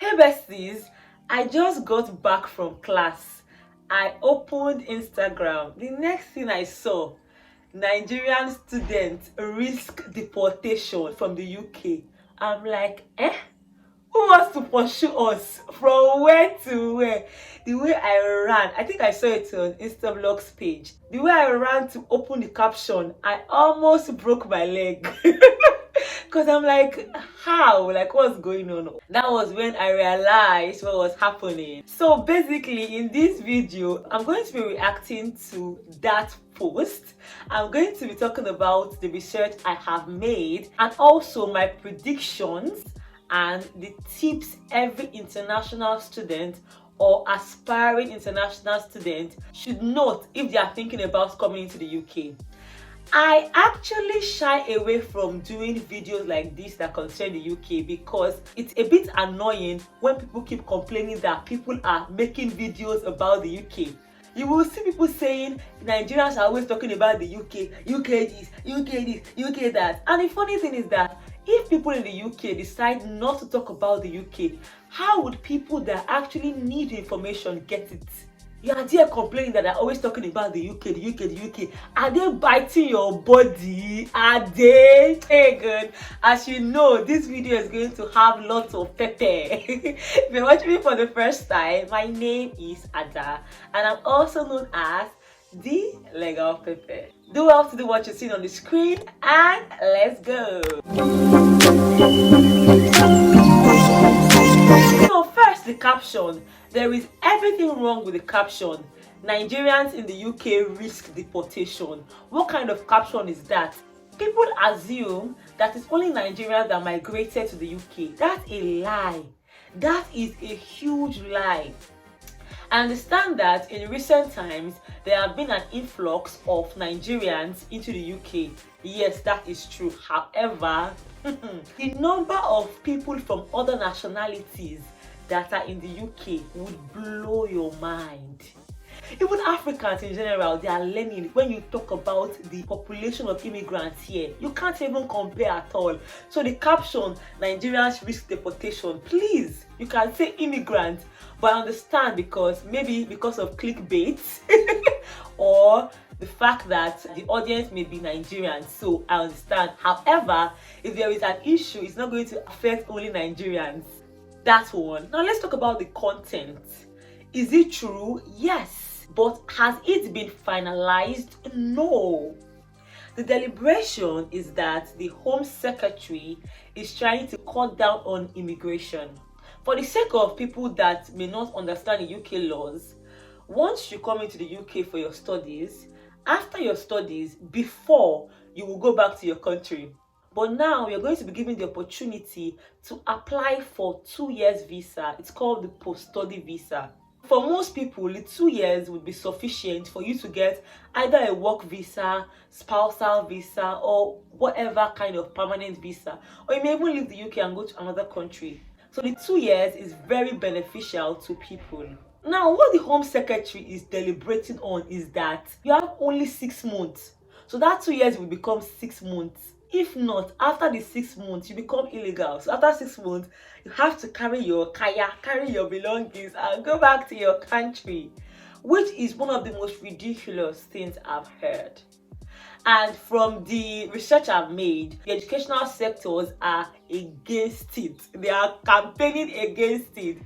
Hey besties, I just got back from class. I opened Instagram. The next thing I saw, Nigerian students risk deportation from the UK. I'm like, eh? Who wants to pursue us? From where to where? The way I ran, I think I saw it on Instablogs page. The way I ran to open the caption, I almost broke my leg. Because I'm like, how? Like, what's going on? That was when I realized what was happening. So basically, in this video, I'm going to be reacting to that post. I'm going to be talking about the research I have made and also my predictions and the tips every international student or aspiring international student should note if they are thinking about coming into the UK. I actually shy away from doing videos like this that concern the UK because it's a bit annoying when people keep complaining that people are making videos about the UK. You will see people saying Nigerians are always talking about the UK, UK this, UK this, UK that. And the funny thing is that if people in the UK decide not to talk about the UK, how would people that actually need information get it? You are there complaining that they're always talking about the UK, the UK, the UK. Are they biting your body? Are they? Hey, good. As you know, this video is going to have lots of pepper. If you're watching me for the first time, my name is Ada, and I'm also known as the Legal Pepper. Do well to do what you're seeing on the screen, and let's go. So first, the caption. There is everything wrong with the caption. Nigerians in the UK risk deportation. What kind of caption is that? People assume that it's only Nigerians that migrated to the UK. That's a lie. That is a huge lie. I understand that in recent times there have been an influx of Nigerians into the UK. Yes, that is true. However, the number of people from other nationalities that are in the UK would blow your mind. Even Africans in general, they are learning. When you talk about the population of immigrants here, you can't even compare at all. So the caption, Nigerians risk deportation, please, you can say immigrants, but I understand maybe because of clickbait or the fact that the audience may be Nigerian, so I understand. However, if there is an issue, it's not going to affect only Nigerians. That's one. Now let's talk about the content. Is it true? Yes. But has it been finalized? No. The deliberation is that the Home Secretary is trying to cut down on immigration. For the sake of people that may not understand the UK laws, once you come into the UK for your studies, after your studies, before you will go back to your country. But now you're going to be given the opportunity to apply for 2 years visa. It's called the post-study visa. For most people, the 2 years would be sufficient for you to get either a work visa, spousal visa, or whatever kind of permanent visa. Or you may even leave the UK and go to another country. So the 2 years is very beneficial to people. Now, what the Home Secretary is deliberating on is that you have only 6 months. So that 2 years will become 6 months. If not, after the 6 months, you become illegal. So after 6 months, you have to carry your kaya, carry your belongings, and go back to your country, which is one of the most ridiculous things I've heard. And from the research I've made, the educational sectors are against it. They are campaigning against it.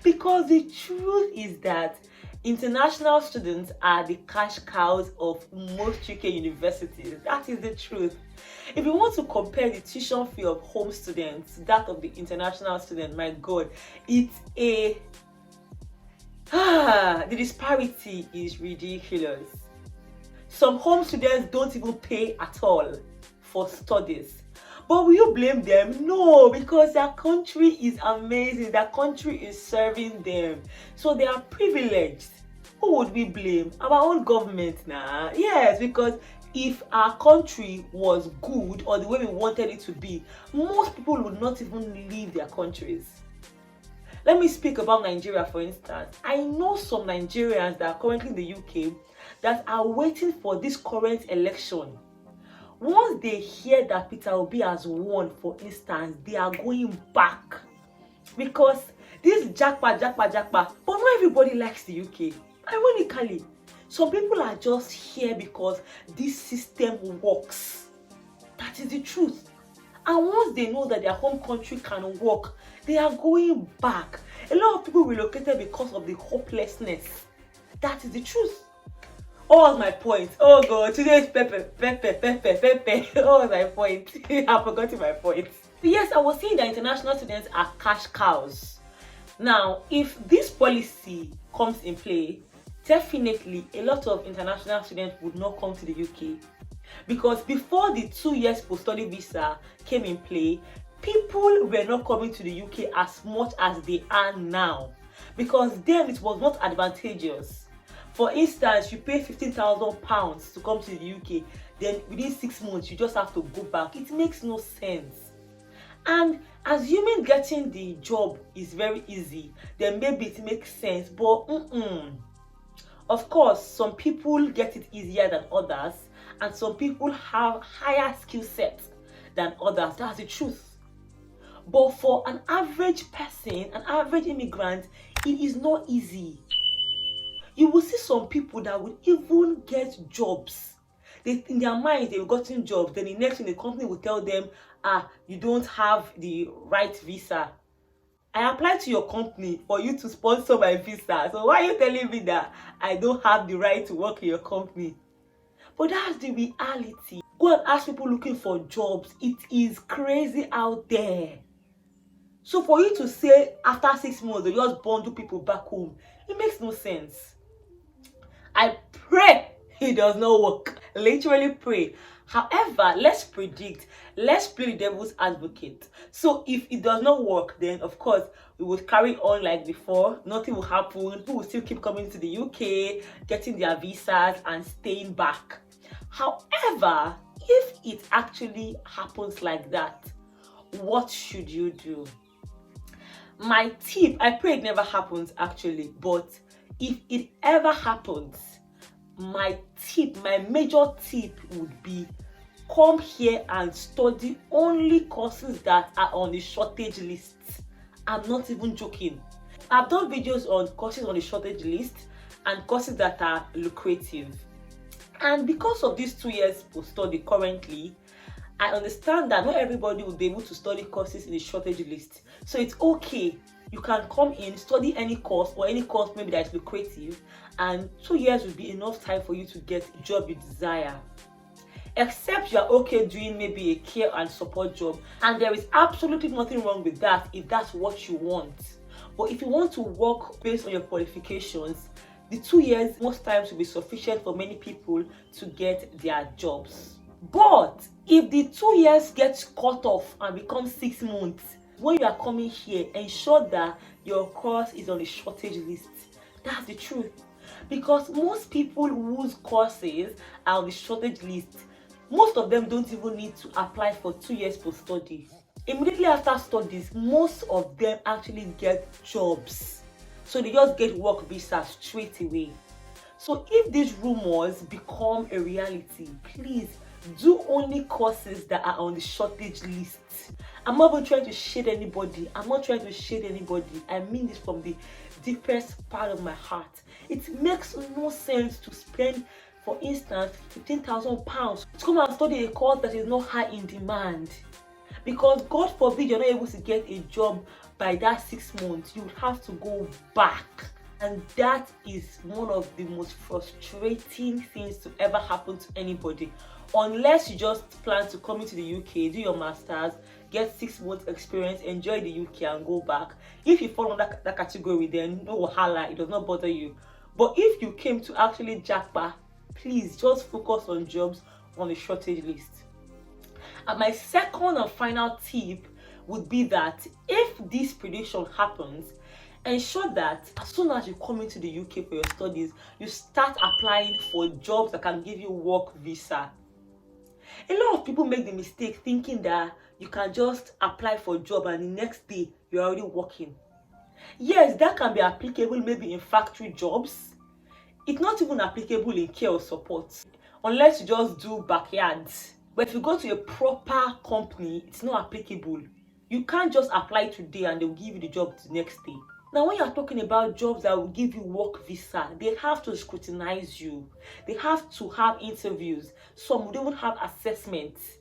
Because the truth is that international students are the cash cows of most UK universities. That is the truth. If you want to compare the tuition fee of home students to that of the international student, my God, it's the disparity is ridiculous. Some home students don't even pay at all for studies. But will you blame them? No, because their country is amazing. Their country is serving them. So they are privileged. Who would we blame? Our own government now. Yes, because if our country was good or the way we wanted it to be, most people would not even leave their countries. Let me speak about Nigeria, for instance. I know some Nigerians that are currently in the UK that are waiting for this current election. Once they hear that Peter Obi has won, for instance, they are going back because This Japa. But not everybody likes the UK. Ironically, some people are just here because this system works. That is the truth. And once they know that their home country can work, they are going back. A lot of people relocated because of the hopelessness. That is the truth. What was my point? Oh God, today's Pepe. What was my point? I've forgotten my point. Yes, I was saying that international students are cash cows. Now, if this policy comes in play, definitely a lot of international students would not come to the UK. Because before the 2 years post-study visa came in play, people were not coming to the UK as much as they are now. Because then it was not advantageous. For instance, you pay £15,000 to come to the UK, then within 6 months you just have to go back. It makes no sense. And assuming getting the job is very easy, then maybe it makes sense. But of course, some people get it easier than others, and some people have higher skill sets than others. That's the truth. But for an average person, an average immigrant, it is not easy. You will see some people that will even get jobs. In their minds, they've gotten jobs. Then the next thing, the company will tell them, you don't have the right visa. I applied to your company for you to sponsor my visa. So why are you telling me that I don't have the right to work in your company? But that's the reality. Go and ask people looking for jobs. It is crazy out there. So for you to say after 6 months, they just bundle people back home, it makes no sense. I pray it does not work. Literally pray. However, let's predict. Let's play the devil's advocate. So if it does not work, then of course we would carry on like before. Nothing will happen. People will still keep coming to the UK, getting their visas and staying back. However, if it actually happens like that, what should you do? My tip, I pray it never happens actually, but if it ever happens, my major tip would be come here and study only courses that are on the shortage list. I'm not even joking. I've done videos on courses on the shortage list and courses that are lucrative. And because of these 2 years post-study currently, I understand that not everybody will be able to study courses in the shortage list. So it's okay. You can come in, study any course or any course maybe that is lucrative, and 2 years will be enough time for you to get a job you desire. Except you are okay doing maybe a care and support job, and there is absolutely nothing wrong with that if that's what you want. But if you want to work based on your qualifications, the 2 years most times will be sufficient for many people to get their jobs. But if the 2 years gets cut off and becomes 6 months, when you are coming here, ensure that your course is on the shortage list. That's the truth. Because most people whose courses are on the shortage list, most of them don't even need to apply for 2 years post-study. Immediately after studies, most of them actually get jobs. So they just get work visa straight away. So if these rumors become a reality, please do only courses that are on the shortage list. I'm not even trying to shade anybody. I mean this from the deepest part of my heart. It makes no sense to spend, for instance, £15,000 to come and study a course that is not high in demand. Because God forbid you're not able to get a job by that 6 months, you would have to go back. And that is one of the most frustrating things to ever happen to anybody. Unless you just plan to come into the UK, do your masters, get 6 months experience, enjoy the UK and go back. If you fall under that category, then no wahala, it does not bother you. But if you came to actually Japa, please just focus on jobs on the shortage list. And my second and final tip would be that if this prediction happens, ensure that as soon as you come into the UK for your studies, you start applying for jobs that can give you work visa. A lot of people make the mistake thinking that you can just apply for a job and the next day you're already working. Yes, that can be applicable maybe in factory jobs. It's not even applicable in care or support, unless you just do backyards. But if you go to a proper company, it's not applicable. You can't just apply today and they'll give you the job the next day. Now, when you're talking about jobs that will give you work visa, they have to scrutinize you. They have to have interviews. Some would even have assessments.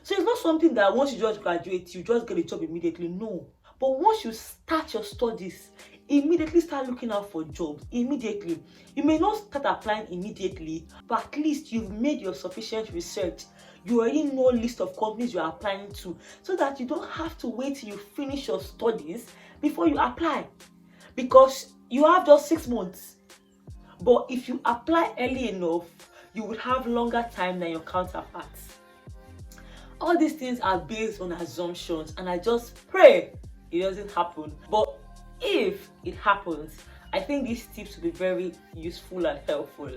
So it's not something that once you just graduate, you just get a job immediately. No. But once you start your studies, immediately start looking out for jobs. Immediately. You may not start applying immediately, but at least you've made your sufficient research. You already know a list of companies you're applying to, so that you don't have to wait till you finish your studies before you apply. Because you have just 6 months. But if you apply early enough, you would have longer time than your counterparts. All these things are based on assumptions, and I just pray it doesn't happen. But if it happens, I think these tips will be very useful and helpful.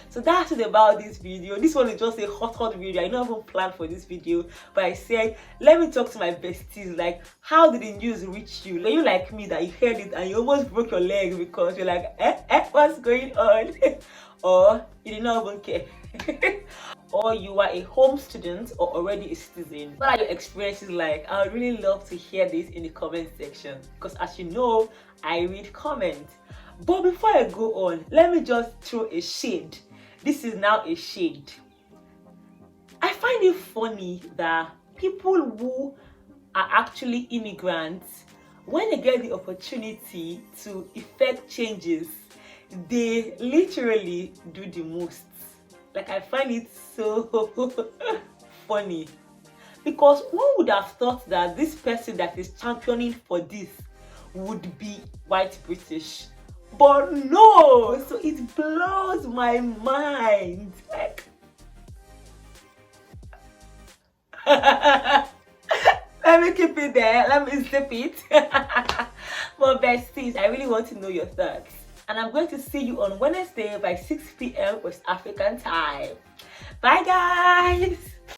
So that's it about this video. This one is just a hot video. I don't even plan for this video, but I said, let me talk to my besties. Like, how did the news reach you? Are you like me that you heard it and you almost broke your leg because you're like, what's going on? Or you did not even care. Or you are a home student or already a citizen. What are your experiences like? I would really love to hear this in the comment section, because as you know, I read comments. But before I go on, let me just throw a shade. This is now a shade. I find it funny that people who are actually immigrants, when they get the opportunity to effect changes, they literally do the most. Like, I find it so funny, because one would have thought that this person that is championing for this would be white British, but no. So it blows my mind. Like, let me keep it there, let me zip it. But besties, I really want to know your thoughts. And I'm going to see you on Wednesday by 6 p.m. West African time. Bye guys!